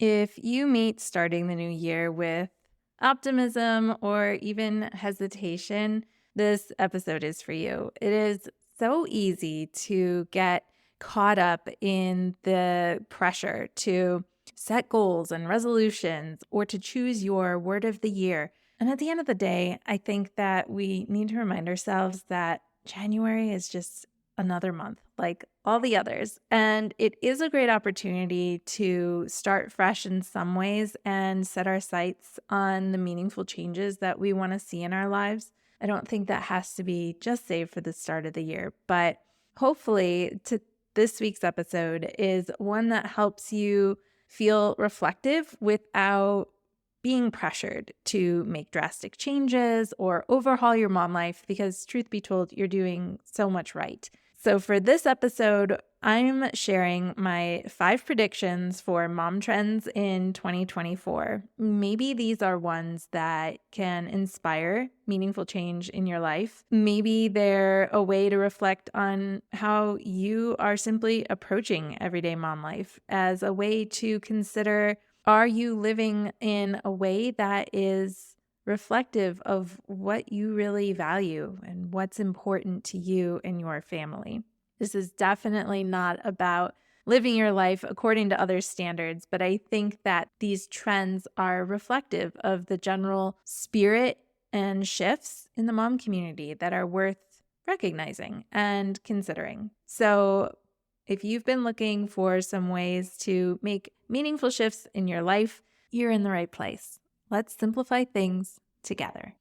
If you meet starting the new year with optimism or even hesitation, this episode is for you. It is so easy to get caught up in the pressure to set goals and resolutions or to choose your word of the year. And at the end of the day, I think that we need to remind ourselves that January is just another month like all the others. And it is a great opportunity to start fresh in some ways and set our sights on the meaningful changes that we want to see in our lives. I don't think that has to be just saved for the start of the year, but hopefully this week's episode is one that helps you feel reflective without being pressured to make drastic changes or overhaul your mom life because, truth be told, you're doing so much right. So for this episode, I'm sharing my 5 predictions for mom trends in 2024. Maybe these are ones that can inspire meaningful change in your life. Maybe they're a way to reflect on how you are simply approaching everyday mom life as a way to consider, are you living in a way that is reflective of what you really value and what's important to you and your family? This is definitely not about living your life according to other standards, but I think that these trends are reflective of the general spirit and shifts in the mom community that are worth recognizing and considering. So if you've been looking for some ways to make meaningful shifts in your life, you're in the right place. Let's simplify things together.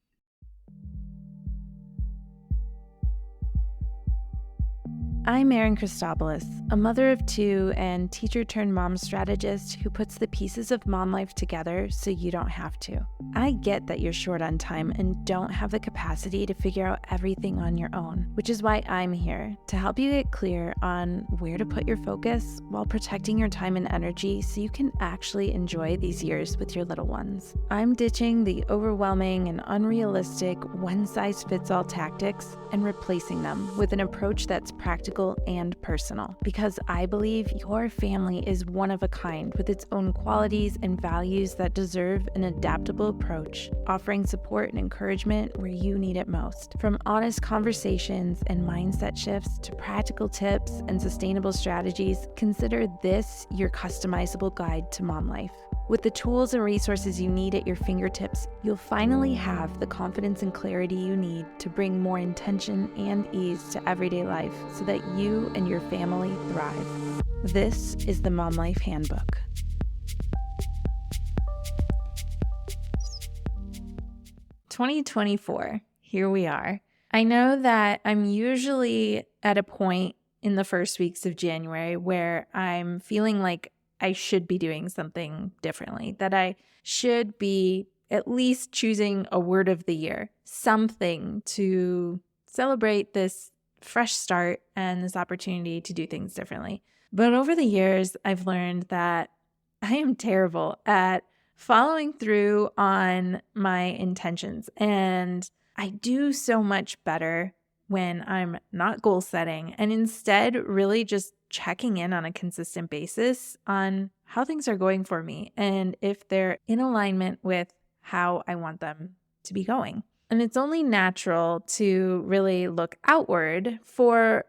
I'm Erin Christopoulos, a mother of 2 and teacher-turned-mom strategist who puts the pieces of mom life together so you don't have to. I get that you're short on time and don't have the capacity to figure out everything on your own, which is why I'm here to help you get clear on where to put your focus while protecting your time and energy so you can actually enjoy these years with your little ones. I'm ditching the overwhelming and unrealistic one-size-fits-all tactics and replacing them with an approach that's practical and personal, because I believe your family is one of a kind with its own qualities and values that deserve an adaptable approach, offering support and encouragement where you need it most. From honest conversations and mindset shifts to practical tips and sustainable strategies, consider this your customizable guide to mom life. With the tools and resources you need at your fingertips, you'll finally have the confidence and clarity you need to bring more intention and ease to everyday life so that you and your family thrive. This is the Mom Life Handbook. "2024, here we are. I know that I'm usually at a point in the first weeks of January where I'm feeling like I should be doing something differently, that I should be at least choosing a word of the year, something to celebrate this fresh start and this opportunity to do things differently. But over the years, I've learned that I am terrible at following through on my intentions, and I do so much better when I'm not goal setting and instead really just checking in on a consistent basis on how things are going for me and if they're in alignment with how I want them to be going. And it's only natural to really look outward for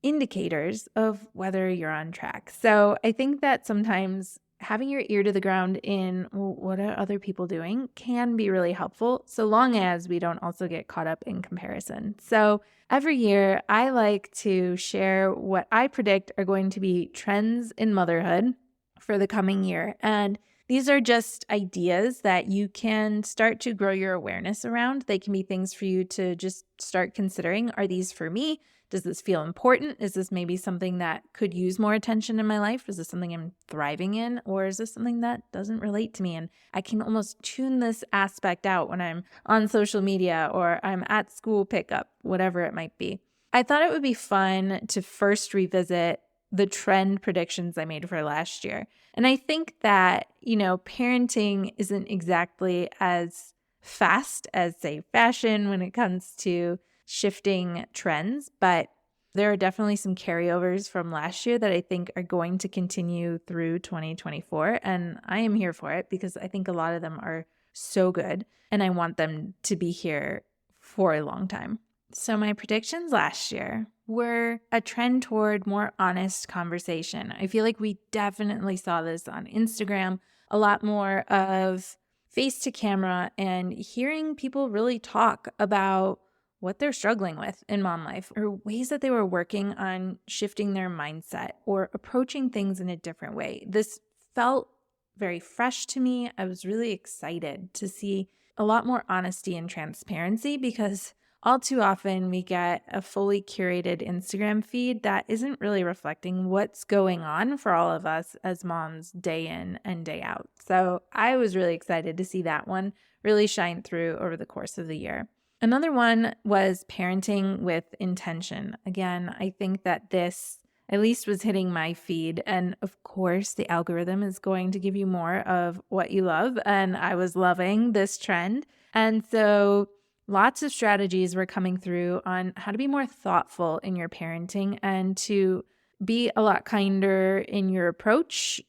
indicators of whether you're on track. So I think that sometimes having your ear to the ground in, well, what are other people doing, can be really helpful, so long as we don't also get caught up in comparison. So every year, I like to share what I predict are going to be trends in motherhood for the coming year. And these are just ideas that you can start to grow your awareness around. They can be things for you to just start considering. Are these for me? Does this feel important? Is this maybe something that could use more attention in my life? Is this something I'm thriving in? Or is this something that doesn't relate to me? And I can almost tune this aspect out when I'm on social media or I'm at school pickup, whatever it might be. I thought it would be fun to first revisit the trend predictions I made for last year. And I think that, parenting isn't exactly as fast as, say, fashion when it comes to shifting trends, but There are definitely some carryovers from last year that I think are going to continue through 2024. And I am here for it because I think a lot of them are so good and I want them to be here for a long time. So my predictions last year were a trend toward more honest conversation. I feel like we definitely saw this on Instagram, a lot more of face to camera and hearing people really talk about what they're struggling with in mom life or ways that they were working on shifting their mindset or approaching things in a different way. This felt very fresh to me. I was really excited to see a lot more honesty and transparency because all too often we get a fully curated Instagram feed that isn't really reflecting what's going on for all of us as moms day in and day out. So I was really excited to see that one really shine through over the course of the year. Another one was parenting with intention. Again, I think that this at least was hitting my feed. And of course, the algorithm is going to give you more of what you love. And I was loving this trend. And so lots of strategies were coming through on how to be more thoughtful in your parenting and to be a lot kinder in your approach,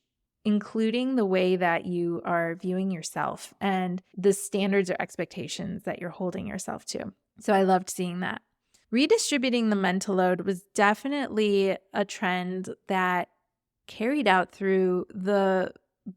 including the way that you are viewing yourself and the standards or expectations that you're holding yourself to. So I loved seeing that. Redistributing the mental load was definitely a trend that carried out through the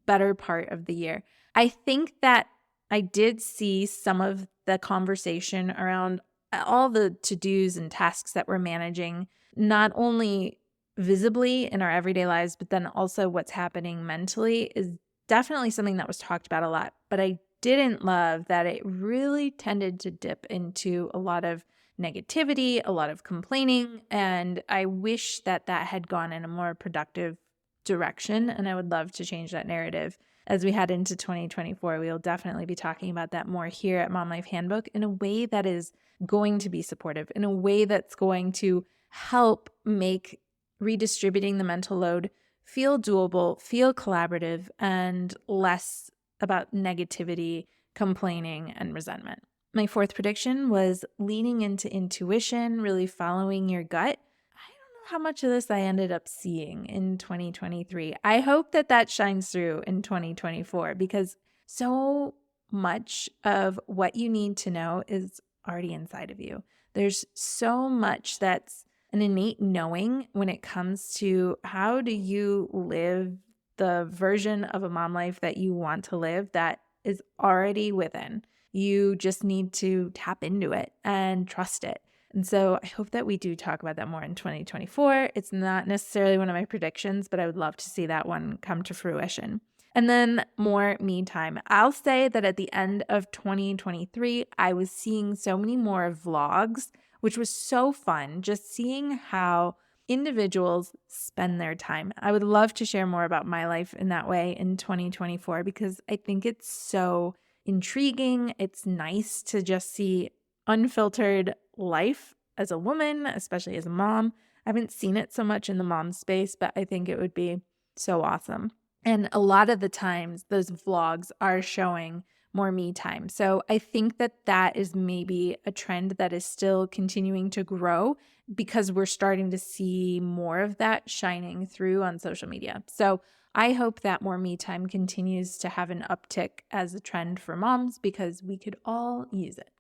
better part of the year. I think that I did see some of the conversation around all the to-dos and tasks that we're managing, not only visibly in our everyday lives, but then also what's happening mentally is definitely something that was talked about a lot. But I didn't love that it really tended to dip into a lot of negativity, a lot of complaining, and I wish that that had gone in a more productive direction, and I would love to change that narrative. As we head into 2024, we will definitely be talking about that more here at Mom Life Handbook in a way that is going to be supportive, in a way that's going to help make redistributing the mental load feel doable, feel collaborative, and less about negativity, complaining, and resentment. My fourth prediction was leaning into intuition, really following your gut. I don't know how much of this I ended up seeing in 2023. I hope that that shines through in 2024 because so much of what you need to know is already inside of you. There's so much that's an innate knowing when it comes to how do you live the version of a mom life that you want to live that is already within. You just need to tap into it and trust it. And so I hope that we do talk about that more in 2024. It's not necessarily one of my predictions, but I would love to see that one come to fruition. And then more me time. I'll say that at the end of 2023, I was seeing so many more vlogs, which was so fun, just seeing how individuals spend their time. I would love to share more about my life in that way in 2024 because I think it's so intriguing. It's nice to just see unfiltered life as a woman, especially as a mom. I haven't seen it so much in the mom space, but I think it would be so awesome. And a lot of the times those vlogs are showing more me time. So I think that that is maybe a trend that is still continuing to grow because we're starting to see more of that shining through on social media. So I hope that more me time continues to have an uptick as a trend for moms because we could all use it.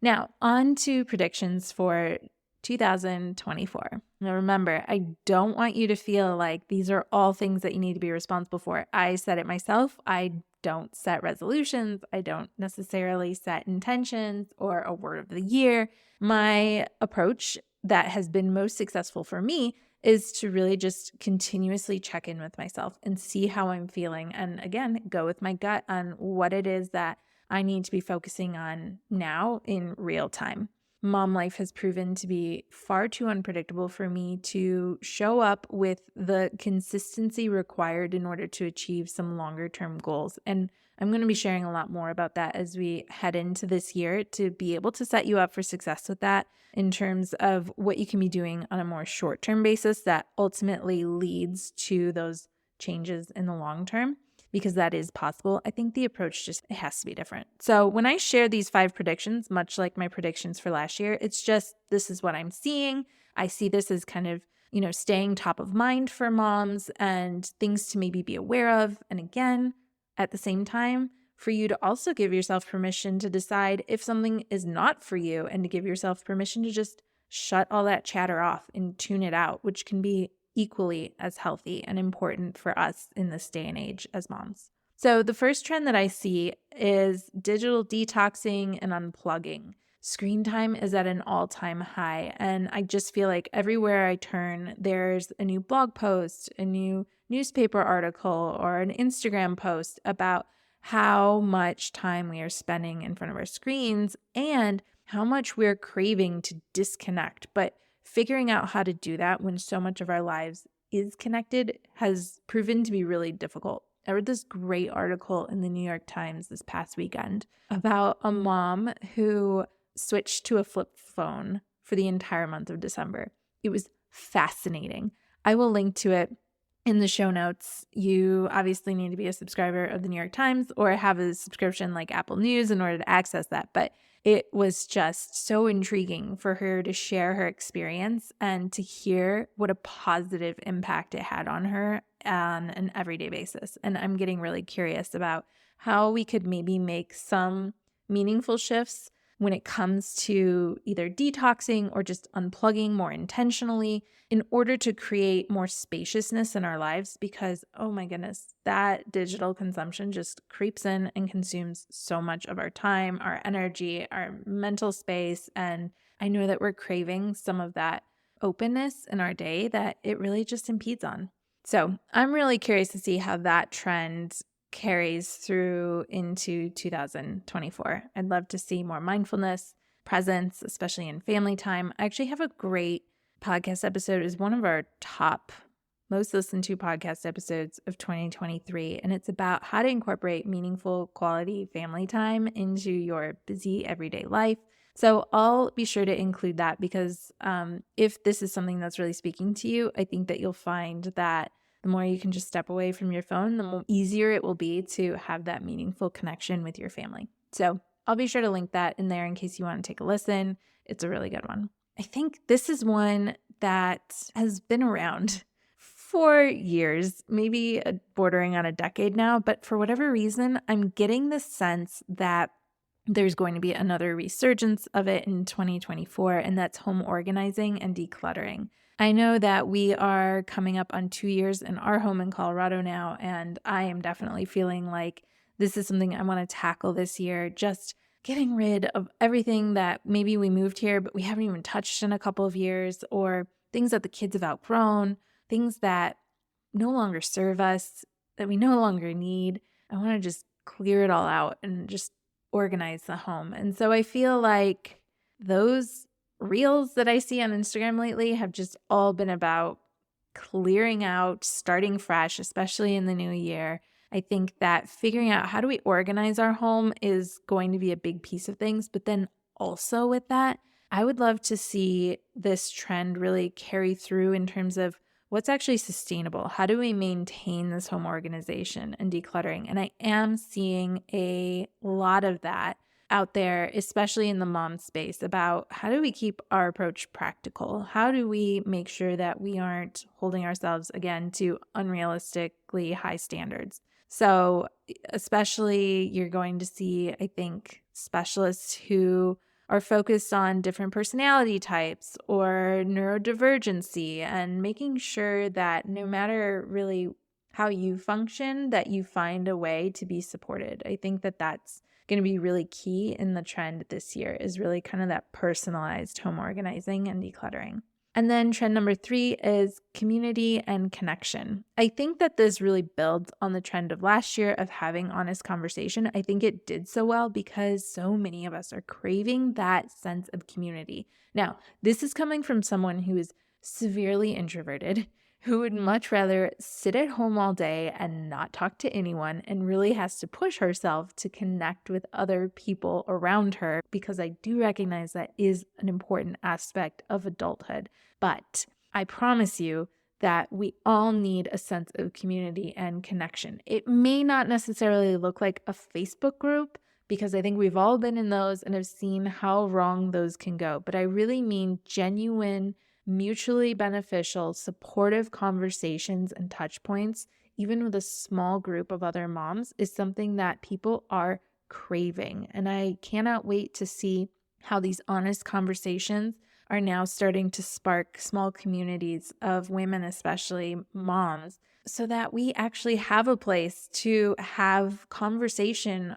Now, on to predictions for 2024. Now, remember, I don't want you to feel like these are all things that you need to be responsible for. I said it myself. I don't set resolutions. I don't necessarily set intentions or a word of the year. My approach that has been most successful for me is to really just continuously check in with myself and see how I'm feeling. And again, go with my gut on what it is that I need to be focusing on now in real time. Mom life has proven to be far too unpredictable for me to show up with the consistency required in order to achieve some longer term goals. And I'm going to be sharing a lot more about that as we head into this year to be able to set you up for success with that in terms of what you can be doing on a more short-term basis that ultimately leads to those changes in the long term, because that is possible. I think the approach just it has to be different. So when I share these 5 predictions, much like my predictions for last year, it's just this is what I'm seeing. I see this as kind of, staying top of mind for moms and things to maybe be aware of. And again, at the same time, for you to also give yourself permission to decide if something is not for you and to give yourself permission to just shut all that chatter off and tune it out, which can be equally as healthy and important for us in this day and age as moms. So the first trend that I see is digital detoxing and unplugging. Screen time is at an all-time high, and I just feel like everywhere I turn, there's a new blog post, a new newspaper article, or an Instagram post about how much time we are spending in front of our screens and how much we're craving to disconnect. But figuring out how to do that when so much of our lives is connected has proven to be really difficult. I read this great article in the New York Times this past weekend about a mom who switched to a flip phone for the entire month of December. It was fascinating. I will link to it in the show notes. You obviously need to be a subscriber of the New York Times or have a subscription like Apple News in order to access that. But it was just so intriguing for her to share her experience and to hear what a positive impact it had on her on an everyday basis. And I'm getting really curious about how we could maybe make some meaningful shifts when it comes to either detoxing or just unplugging more intentionally in order to create more spaciousness in our lives, because, oh my goodness, that digital consumption just creeps in and consumes so much of our time, our energy, our mental space. And I know that we're craving some of that openness in our day that it really just impedes on. So I'm really curious to see how that trend carries through into 2024. I'd love to see more mindfulness, presence, especially in family time. I actually have a great podcast episode. It's one of our top most listened to podcast episodes of 2023, and it's about how to incorporate meaningful quality family time into your busy everyday life. So I'll be sure to include that because if this is something that's really speaking to you, I think that you'll find that the more you can just step away from your phone, the more easier it will be to have that meaningful connection with your family. So I'll be sure to link that in there in case you want to take a listen. It's a really good one. I think this is one that has been around for years, maybe bordering on a decade now, but for whatever reason, I'm getting the sense that there's going to be another resurgence of it in 2024, and that's home organizing and decluttering. I know that we are coming up on 2 years in our home in Colorado now, and I am definitely feeling like this is something I want to tackle this year, just getting rid of everything that maybe we moved here, but we haven't even touched in a couple of years, or things that the kids have outgrown, things that no longer serve us, that we no longer need. I want to just clear it all out and just organize the home. And so I feel like those reels that I see on Instagram lately have just all been about clearing out, starting fresh, especially in the new year. I think that figuring out how do we organize our home is going to be a big piece of things. But then also with that, I would love to see this trend really carry through in terms of what's actually sustainable. How do we maintain this home organization and decluttering? And I am seeing a lot of that out there, especially in the mom space, about how do we keep our approach practical? How do we make sure that we aren't holding ourselves, again, to unrealistically high standards? So especially you're going to see, I think, specialists who are focused on different personality types or neurodivergency and making sure that no matter really how you function, that you find a way to be supported. I think that that's going to be really key in the trend this year, is really kind of that personalized home organizing and decluttering. And then trend number 3 is community and connection. I think that this really builds on the trend of last year of having honest conversation. I think it did so well because so many of us are craving that sense of community. Now, this is coming from someone who is severely introverted, who would much rather sit at home all day and not talk to anyone, and really has to push herself to connect with other people around her, because I do recognize that is an important aspect of adulthood. But I promise you that we all need a sense of community and connection. It may not necessarily look like a Facebook group, because I think we've all been in those and have seen how wrong those can go. But I really mean genuine mutually beneficial, supportive conversations and touch points, even with a small group of other moms, is something that people are craving. And I cannot wait to see how these honest conversations are now starting to spark small communities of women, especially moms, so that we actually have a place to have conversation,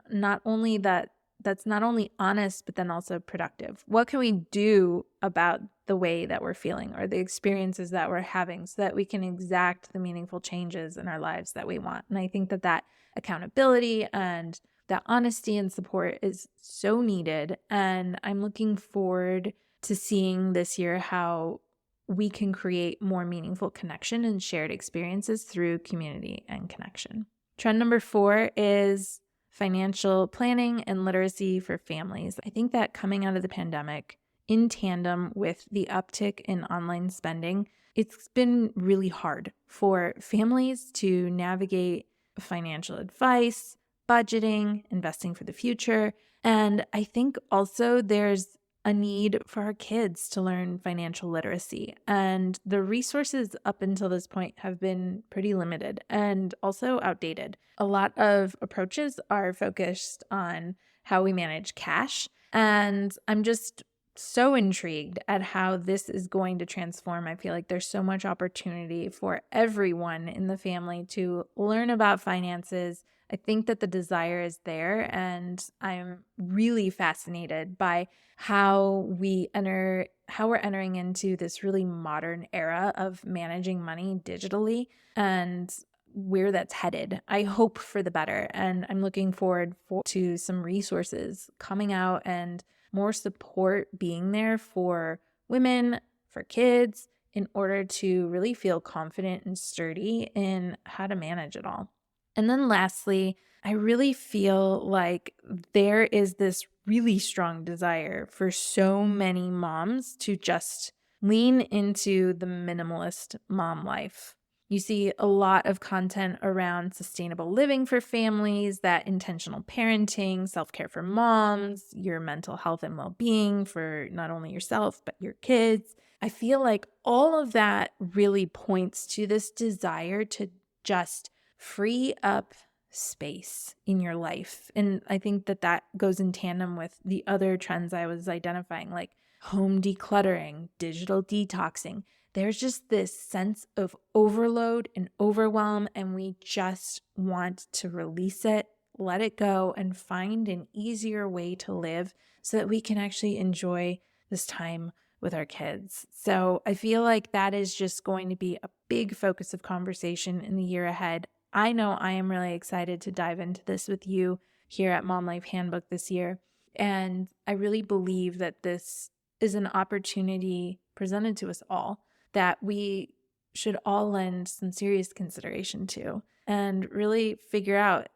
that's not only honest, but then also productive. What can we do about the way that we're feeling or the experiences that we're having so that we can exact the meaningful changes in our lives that we want? And I think that accountability and that honesty and support is so needed. And I'm looking forward to seeing this year how we can create more meaningful connection and shared experiences through community and connection. Trend number 4 is financial planning and literacy for families. I think that coming out of the pandemic, in tandem with the uptick in online spending, it's been really hard for families to navigate financial advice, budgeting, investing for the future. And I think also there's a need for our kids to learn financial literacy. And the resources up until this point have been pretty limited and also outdated. A lot of approaches are focused on how we manage cash. And I'm just so intrigued at how this is going to transform. I feel like there's so much opportunity for everyone in the family to learn about finances. I think that the desire is there, and I'm really fascinated by how we're entering into this really modern era of managing money digitally and where that's headed. I hope for the better, and I'm looking forward to some resources coming out and more support being there for women, for kids, in order to really feel confident and sturdy in how to manage it all. And then lastly, I really feel like there is this really strong desire for so many moms to just lean into the minimalist mom life. You see a lot of content around sustainable living for families, that intentional parenting, self-care for moms, your mental health and well-being for not only yourself, but your kids. I feel like all of that really points to this desire to just free up space in your life. And I think that goes in tandem with the other trends I was identifying, like home decluttering, digital detoxing. There's just this sense of overload and overwhelm, and we just want to release it, let it go, and find an easier way to live so that we can actually enjoy this time with our kids. So I feel like that is just going to be a big focus of conversation in the year ahead. I know I am really excited to dive into this with you here at Mom Life Handbook this year. And I really believe that this is an opportunity presented to us all that we should all lend some serious consideration to and really figure out,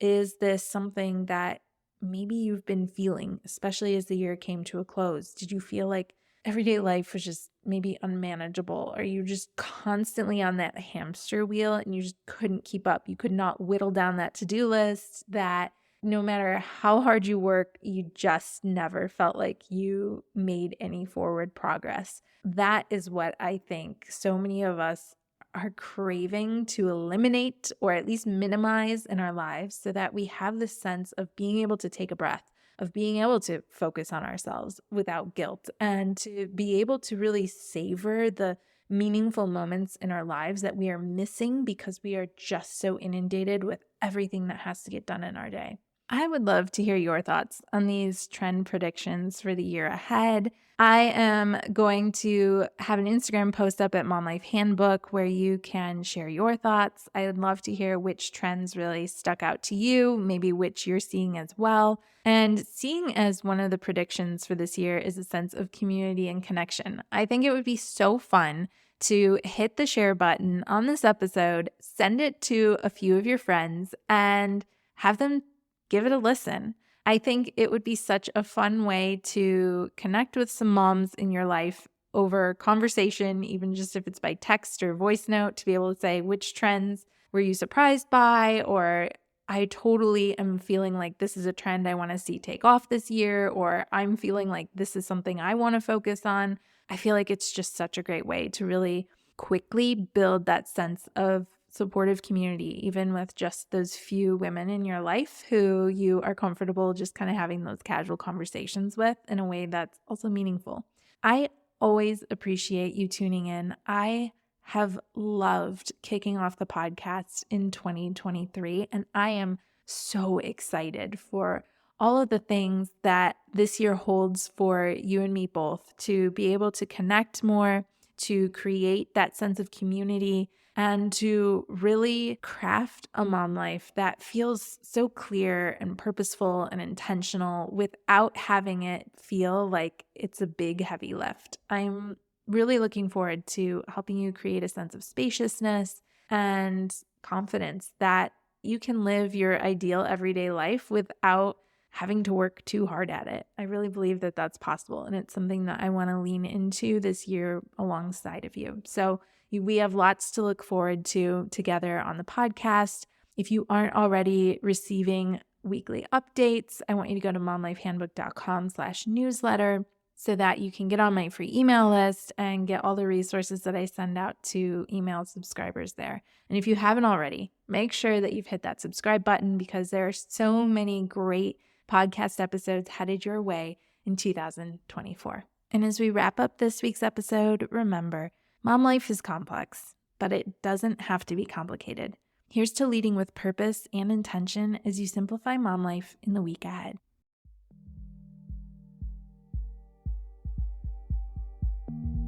is this something that maybe you've been feeling, especially as the year came to a close? Did you feel like everyday life was just maybe unmanageable? Are you just constantly on that hamster wheel and you just couldn't keep up? You could not whittle down that to-do list, that no matter how hard you work, you just never felt like you made any forward progress. That is what I think so many of us are craving to eliminate or at least minimize in our lives, so that we have this sense of being able to take a breath, of being able to focus on ourselves without guilt, and to be able to really savor the meaningful moments in our lives that we are missing because we are just so inundated with everything that has to get done in our day. I would love to hear your thoughts on these trend predictions for the year ahead. I am going to have an Instagram post up at Mom Life Handbook where you can share your thoughts. I would love to hear which trends really stuck out to you, maybe which you're seeing as well. And seeing as one of the predictions for this year is a sense of community and connection, I think it would be so fun to hit the share button on this episode, send it to a few of your friends, and have them give it a listen. I think it would be such a fun way to connect with some moms in your life over conversation, even just if it's by text or voice note, to be able to say, which trends were you surprised by? Or I totally am feeling like this is a trend I want to see take off this year, or I'm feeling like this is something I want to focus on. I feel like it's just such a great way to really quickly build that sense of supportive community, even with just those few women in your life who you are comfortable just kind of having those casual conversations with in a way that's also meaningful. I always appreciate you tuning in. I have loved kicking off the podcast in 2023, and I am so excited for all of the things that this year holds for you and me both, to be able to connect more, to create that sense of community, and to really craft a mom life that feels so clear and purposeful and intentional without having it feel like it's a big, heavy lift. I'm really looking forward to helping you create a sense of spaciousness and confidence that you can live your ideal everyday life without having to work too hard at it. I really believe that that's possible, and it's something that I want to lean into this year alongside of you. So we have lots to look forward to together on the podcast. If you aren't already receiving weekly updates, I want you to go to momlifehandbook.com/newsletter so that you can get on my free email list and get all the resources that I send out to email subscribers there. And if you haven't already, make sure that you've hit that subscribe button, because there are so many great podcast episodes headed your way in 2024. And as we wrap up this week's episode, remember, mom life is complex, but it doesn't have to be complicated. Here's to leading with purpose and intention as you simplify mom life in the week ahead.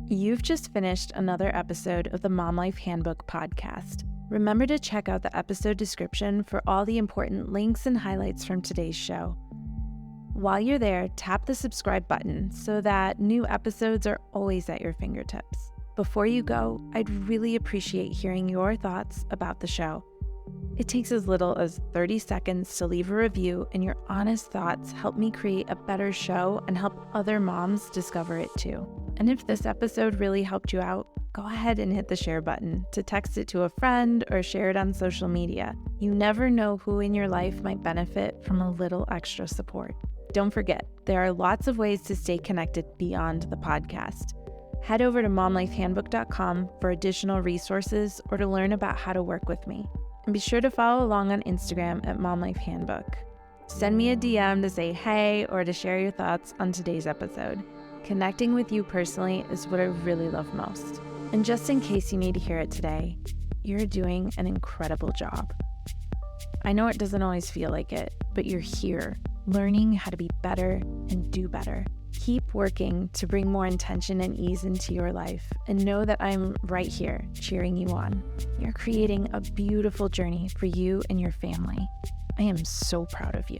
You've just finished another episode of the Mom Life Handbook podcast. Remember to check out the episode description for all the important links and highlights from today's show. While you're there, tap the subscribe button so that new episodes are always at your fingertips. Before you go, I'd really appreciate hearing your thoughts about the show. It takes as little as 30 seconds to leave a review, and your honest thoughts help me create a better show and help other moms discover it too. And if this episode really helped you out, go ahead and hit the share button to text it to a friend or share it on social media. You never know who in your life might benefit from a little extra support. Don't forget, there are lots of ways to stay connected beyond the podcast. Head over to momlifehandbook.com for additional resources or to learn about how to work with me. And be sure to follow along on Instagram at momlifehandbook. Send me a DM to say hey or to share your thoughts on today's episode. Connecting with you personally is what I really love most. And just in case you need to hear it today, you're doing an incredible job. I know it doesn't always feel like it, but you're here, learning how to be better and do better. Keep working to bring more intention and ease into your life, and know that I'm right here cheering you on. You're creating a beautiful journey for you and your family. I am so proud of you.